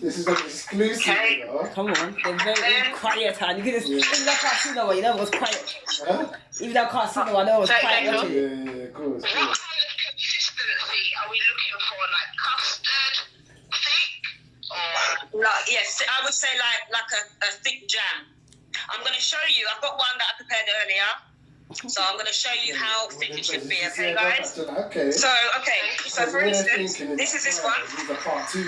This is an exclusive. Okay. Come on, they're very quiet, and you can just, even though I can't see no one, you know it was quiet. Huh? Even though I can't see no one, I know it was quiet. Yeah, of course. What kind of consistency are we looking for? Like custard, thick, or? Yes, I would say like a thick jam. I'm going to show you. I've got one that I prepared earlier. So I'm going to show you how thick it should be, okay, guys? Okay. So for instance, this is this one. These are part 2.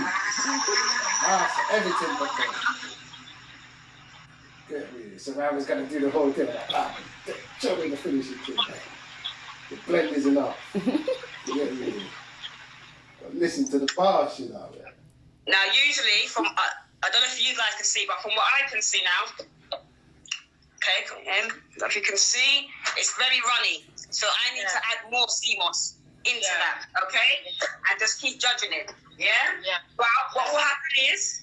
Everything but that. Get me. So now we're going to do the whole thing. Show me the finishing thing. The blend is enough. Get me. Listen to the bar shit out there. Now, usually, I don't know if you guys can see, but from what I can see now, okay, if you can see, it's very runny. So I need to add more sea moss into that, okay? And just keep judging it, yeah? Well, what will happen is,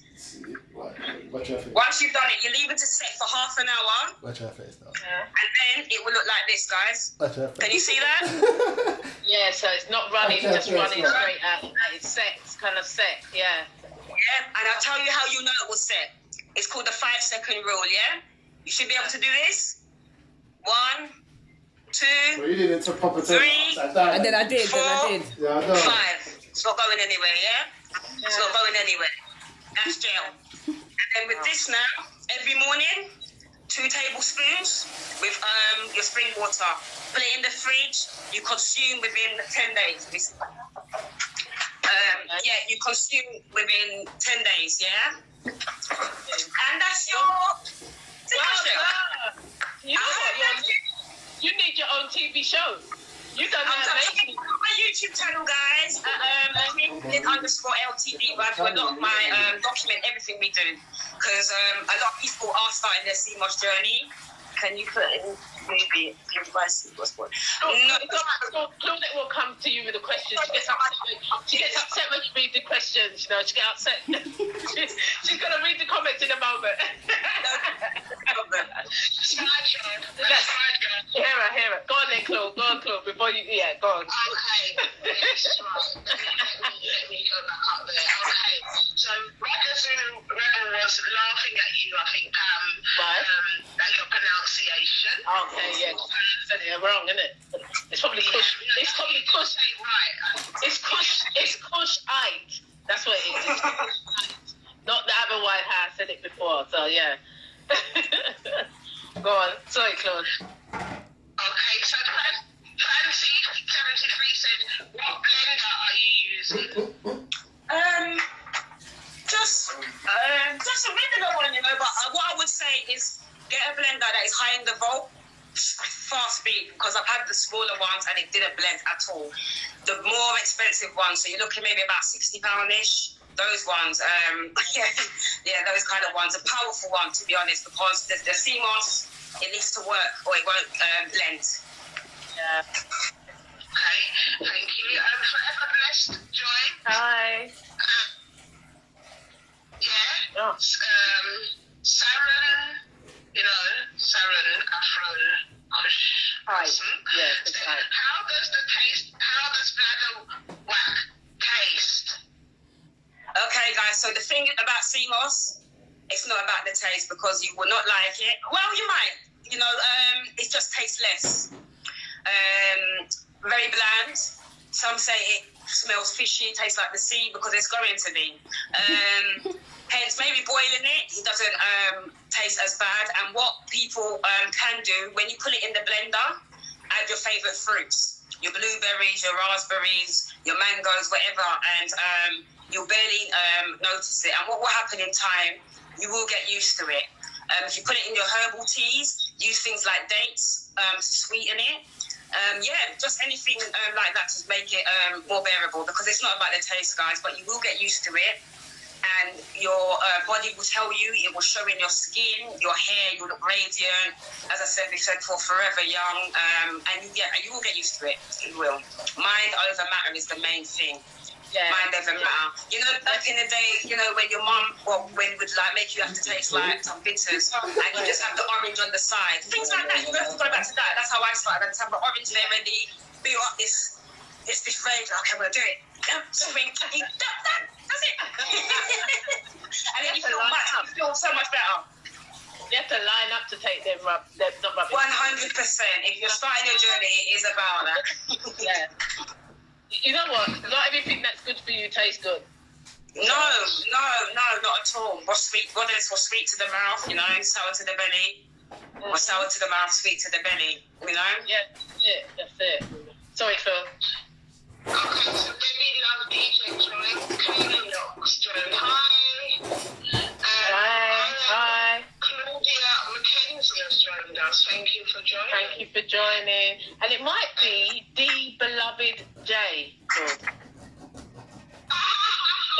once you've done it, you leave it to set for half an hour. Watch your face now. And then it will look like this, guys. Can you see that? Yeah, so it's not running, just running straight out. It's set, it's kind of set, yeah. Yeah, and I'll tell you how you know it was set. It's called the 5-second rule, yeah? You should be able to do this. 1, 2, well, you did it to proper 3, And then I did, 4, Yeah, I know. 5. It's not going anywhere, yeah? It's not going anywhere. That's gel. And then with this now, every morning, 2 tablespoons with your spring water. Put it in the fridge. You consume within 10 days. You consume within 10 days, yeah? And that's your You need your own TV show. You done that, mate. My YouTube channel, guys. _LTD, where I do a lot of my document everything we do. Because a lot of people are starting their CMOS journey. Can you put in maybe everybody what's what? Claudette will come to you with the questions. She gets upset when you read the questions. You know, she gets upset. She's gonna read the comments in a moment. Hear her. Go on then, Claude. Before you, go on. Okay. Yes, right. Let me go back up there. Okay. So Rebel was laughing at you, I think, Pam. Right. At your pronunciation. Okay, yeah. Said it wrong, isn't it? It's probably Kush. It's probably Kush. Right. It's Kushite. That's what it is. Not the other white hat. I said it before, so yeah. Go on. Sorry, Claude. Okay, so Fancy 73 said, what blender are you using? Just a regular one, you know. But what I would say is get a blender that is high in the volt, fast speed, because I've had the smaller ones and it didn't blend at all. The more expensive ones, so you're looking maybe about £60-ish. Those ones, those kind of ones. A powerful one, to be honest, because the CMOS, it needs to work or it won't blend. Yeah. Okay, thank you. Forever Blessed, Joy. Hi. Sharon, Afro, Kush. Hi. Yeah, hi. How does bladder whack taste? Okay, guys, so the thing about CMOS, it's not about the taste because you will not like it. Well, you might, it just tastes less. Very bland. Some say it smells fishy, tastes like the sea because it's going to be. Hence, maybe boiling it doesn't taste as bad. And what people can do, when you put it in the blender, add your favourite fruits. Your blueberries, your raspberries, your mangoes, whatever, and you'll barely notice it. And what will happen in time, you will get used to it. If you put it in your herbal teas, use things like dates to sweeten it. Just anything like that to make it more bearable, because it's not about the taste, guys, but you will get used to it. And your body will tell you, it will show in your skin, your hair, you look radiant. As I said, we said for forever young. And you will get used to it. You will. Mind over matter is the main thing. Yeah. Mind over matter. Back in the day, when your mum would make you have to taste like some bitters, and you just have the orange on the side. Things like that. You have to go back to that. That's how I started. I just have the orange there ready, build up this rage. Okay, I'm gonna do it. Swing. That's it. And then you feel so much better. You have to line up to take them not rubbish. 100%. If you're starting your journey, it is about that. Yeah. You know what? Not everything that's good for you tastes good. No, not at all. What's sweet to the mouth, sour to the belly. Or sour to the mouth, sweet to the belly, you know? Yeah, that's it. Sorry, Phil. Okay, so Debbie Love DJ joined. Katie Knox joined. Hi. Claudia Mackenzie has joined us. Thank you for joining. Thank you for joining. And it might be the beloved J.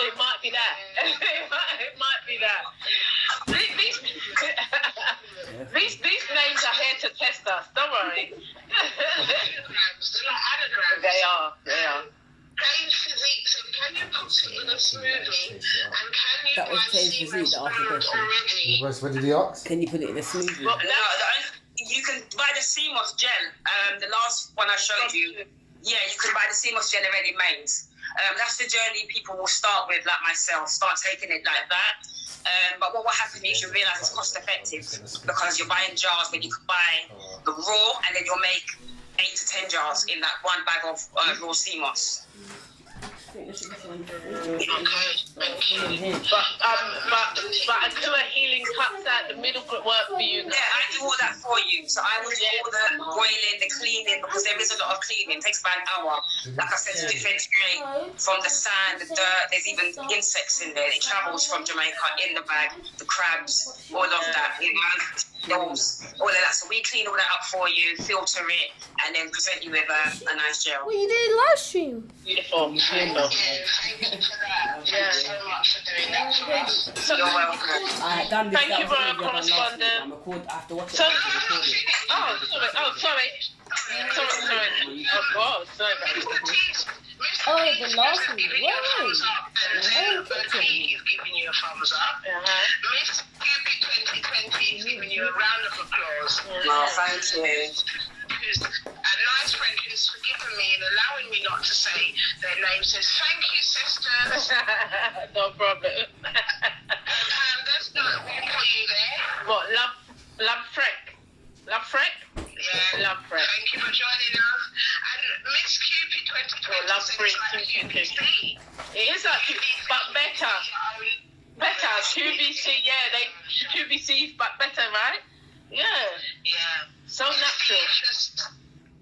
It might be that. it might be that. These names are here to test us. Don't worry. Anagrams. They're like anagrams. They are. Change physique. So can you put it in a smoothie? And can you That was buy Change Physique that asked the question. already? What did he ask? Can you put it in a smoothie? No, you can buy the CMOS gel. The last one I showed you. Yeah, you can buy the CMOS gel already made. That's the journey people will start with, like myself, start taking it like that. But what will happen is you realise it's cost effective because you're buying jars when you can buy the raw and then you'll make 8 to 10 jars in that one bag of raw CMOS. Okay, thank you. But I do a healing cups at the middle work for you. Yeah, I do all that for you. So I will do all the boiling, the cleaning, because there is a lot of cleaning. It takes about an hour. Like I said, to differentiate from the sand, the dirt. There's even insects in there. It travels from Jamaica in the bag, the crabs, all of that, you know, those, all of that. So we clean all that up for you, filter it, and then present you with a nice gel. Well, you did live stream. Beautiful. Thank you for that. Thank you so much for doing that for us. You're welcome. Alright, done this. Thank you for our correspondent. I have to watch it. Oh, sorry. Oh, God, sorry about that. Oh, the last one. He's giving you a thumbs up. Miss Cupid 2020 is giving you a round of applause. Oh, thank you. Who's a nice friend who's forgiven me and allowing me not to say their name, says thank you, sisters. No problem. That's not we'll put you there. What, Love Freck? Yeah, Love Freck. thank you for joining us. And Miss Cupid 2020 Love says Freck, it's like QVC. It is like, but better. QVC, QVC, but better, right? Yeah. So natural.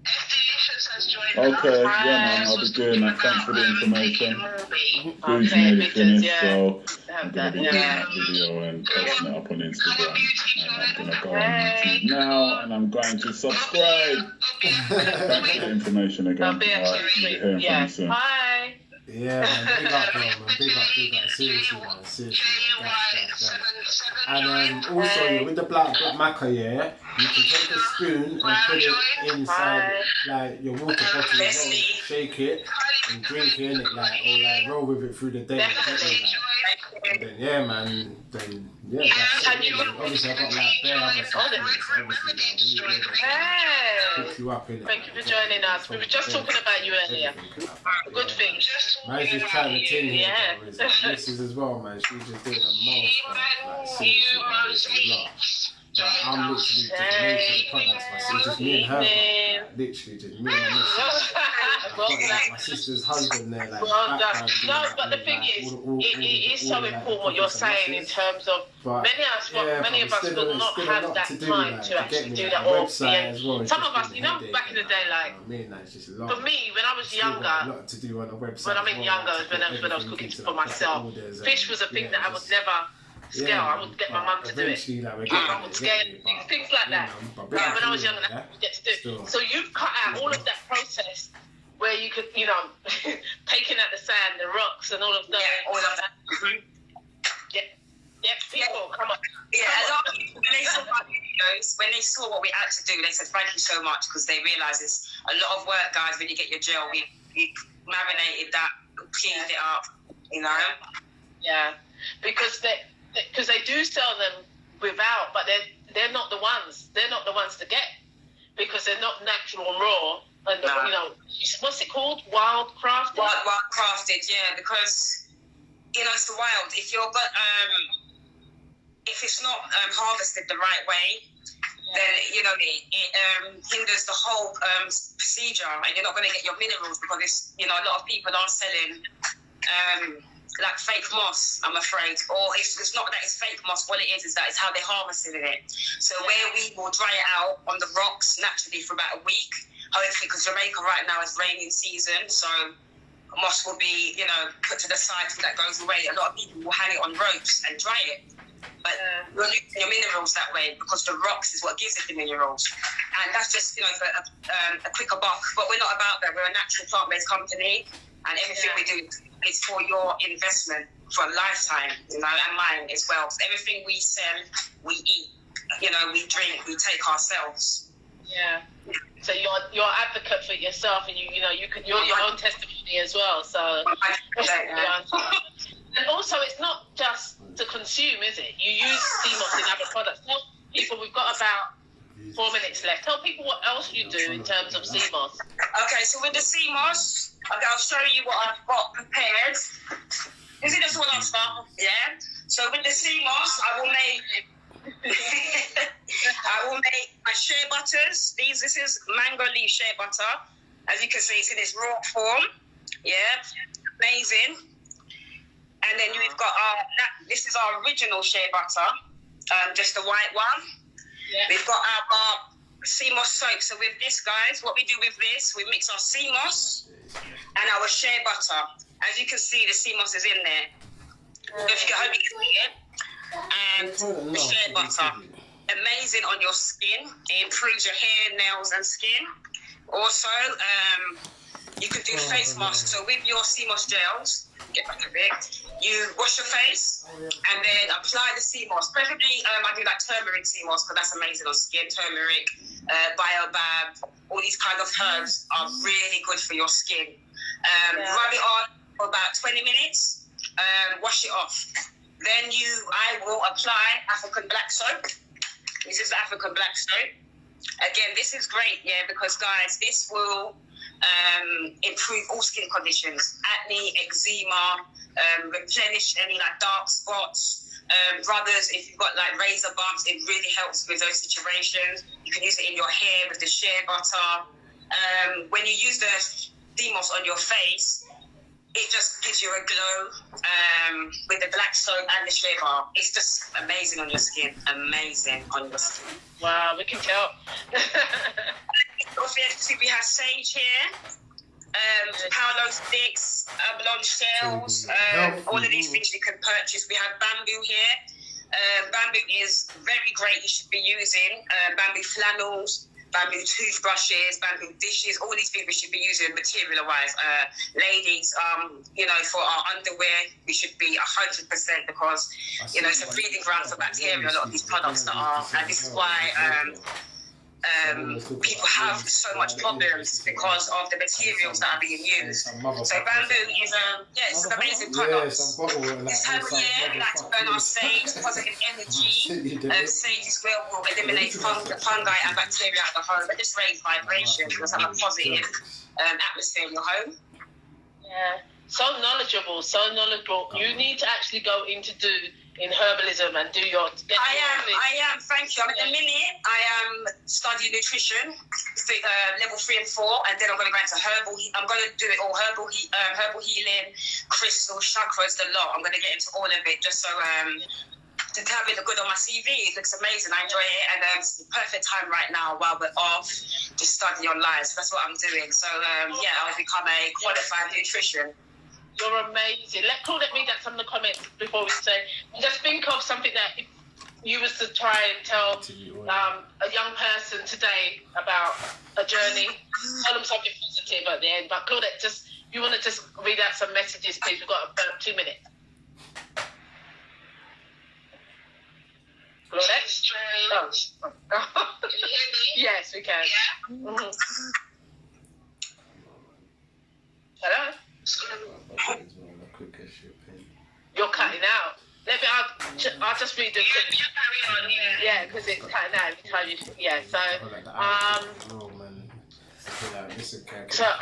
Delicious has joined us. Okay, yeah, man, I'll be doing that. Thanks for the information. Food's Okay, nearly because, finished, so have I'm that, going to be doing that video and posting it up on Instagram. And I'm going to go on YouTube now, and I'm going to subscribe. Thanks for the information again. I'll be Alright, actually you'll be hearing from me soon. Hi. Yeah, man, big up, bro, man. Big up. Seriously, man. And also, yeah, with the black maca, yeah, you can take a spoon and put it inside, like, your water bottle as well, shake it, and drink it, innit, like, or, like, roll with it through the day, and then, yeah, man, then, yeah, that's it, really. Obviously, I've got, like, bare other stuff, obviously, like, pick you up, innit. Thank you for joining us. We were just talking about you earlier. Good thing. Man's just trying to tin here, Yeah. bro. It's like, this is as well, man. She's just doing the most, man. Like, seriously, man. It's a lot. Like, I'm literally just new to the products, man. It's just me and her, man. Like, literally just me and my missus. I've got like, my sister's husband there, like, Well done. background, No, like, but the all, thing like, is, all it is so like, important what you're saying in terms of but, many of us will not have that time to actually do that. Or some of us, you know, back in the day, like, for me, when I was younger, when I mean younger, when I was cooking for myself, fish was a thing that I would never scale. I would get my mum to do it. I would scale things like that. Yeah, when I was younger, that's what you get to do. So you've cut out all of that process where you could, you know, taking out the sand, the rocks, and all of that. Yeah, all of that. Yeah, people, come on. Yeah, a lot of people, when they saw my videos, when they saw what we had to do, they said, thank you so much, because they realise it's a lot of work, guys, when you get your gel. We marinated that, cleaned it up, you know? Yeah, because they do sell them without, but they're not the ones. They're not the ones to get, because they're not natural and raw. And, you know, what's it called? Wild crafted? Wild crafted, yeah, because, you know, it's the wild. If you're if it's not harvested the right way, then, you know, it hinders the whole procedure, and you're not going to get your minerals, because it's, you know, a lot of people are selling like fake moss, I'm afraid. Or it's not that it's fake moss. What it is that it's how they harvested it. So where we will dry it out on the rocks naturally for about a week, hopefully, because Jamaica right now is raining season, so moss will be, you know, put to the side so that goes away. A lot of people will hang it on ropes and dry it. But you're losing your minerals that way because the rocks is what gives it the minerals. And that's just, you know, for a quicker buck. But we're not about that. We're a natural plant-based company, and everything we do is for your investment for a lifetime, you know, and mine as well. So everything we sell, we eat, you know, we drink, we take ourselves. Yeah. So you're an advocate for yourself, and you're your own testimony as well. So and also it's not just to consume, is it? You use sea moss in other products. Tell people, we've got about 4 minutes left. Tell people what else you do in terms of sea moss. Okay, so with the sea moss, I'll show you what I've got prepared. Is it just one off stuff? Yeah. So with the sea moss, I will make my shea butters. This is mango leaf shea butter. As you can see, it's in its raw form. Yeah, amazing. And then we've got this is our original shea butter, just the white one. Yeah. We've got our sea moss soap. So with this, guys, what we do with this, we mix our sea moss and our shea butter. As you can see, the sea moss is in there. So if you hope you can see it. And the shea butter, amazing on your skin. It improves your hair, nails, and skin. Also, you can do face masks. So with your sea moss gels, get back a bit, you wash your face and then apply the sea moss. Preferably, I do like turmeric sea moss because that's amazing on skin. Turmeric, baobab, all these kind of herbs are really good for your skin. Rub it on for about 20 minutes. Wash it off. Then I will apply African black soap. This is African black soap. Again, this is great, yeah, because guys, this will improve all skin conditions, acne, eczema, replenish any like dark spots. Brothers, if you've got like razor bumps, it really helps with those situations. You can use it in your hair with the shea butter. When you use the sea moss on your face, it just gives you a glow with the black soap and the shea bar. It's just amazing on your skin. Amazing on your skin. Wow, we can tell. Obviously, we have sage here, Paolo sticks, abalone shells, all of these things you can purchase. We have bamboo here. Bamboo is very great. You should be using bamboo flannels, bamboo toothbrushes, bamboo dishes, all these things we should be using material-wise. Ladies, for our underwear, we should be 100% because, it's a breeding ground for bacteria, a lot of these products that are, and this is why people have so much problems because of the materials that are being used. So bamboo is it's an amazing product. This time of year, we like to burn our sage, positive energy. Sage is where we'll eliminate fungi and bacteria out of the home and just raise vibration because have a positive atmosphere in your home. Yeah, so knowledgeable. You need to actually go in herbalism and do your... I am, thank you. At the minute, I am studying nutrition, level 3 and 4, and then I'm going to go into herbal. I'm going to do it all, herbal healing, crystals, chakras, the lot. I'm going to get into all of it just so to have it look good on my CV. It looks amazing. I enjoy it, and it's the perfect time right now while we're off to study online. So that's what I'm doing. So, I'll become a qualified nutrition. You're amazing. Let read out some of the comments before we say. Just think of something that if you was to try and tell a young person today about a journey, tell them something positive at the end. But Claudette, you want to just read out some messages, please? We've got about 2 minutes. Claudette? Oh. Can you hear me? Yes, we can. Yeah. Mm-hmm. Hello? You're cutting out. I'll just read the... You carry on, yeah, because it's cutting out every time you... Yeah, so,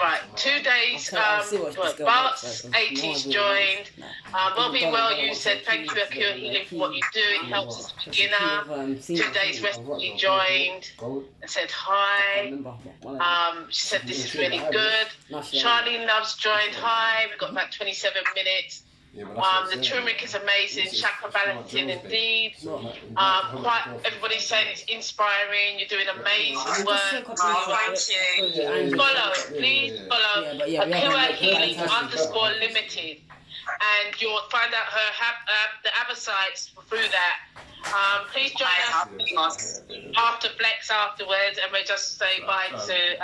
right, 2 days, Bart's 80s joined, Bobby you said thank you Pure Healing for what you do, it helps us beginner. 2 days Recipe joined and said hi, she said this is really good. Charlene Loves joined, hi, we've got about 27 minutes. The turmeric is amazing, chakra balancing indeed. Everybody's saying it's inspiring. You're doing amazing work. Thank you. Follow, please follow Akua Healing _limited, and you'll find out the other sites through that. Please join us after Flex afterwards, and we'll just say bye to.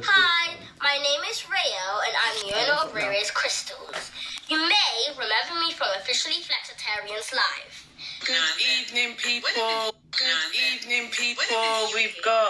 Hi, my name is Rayo, and I'm the owner of Rarious Crystals. You may remember me from Officially Flexitarians Live. Good evening, people. Good evening, people. We've got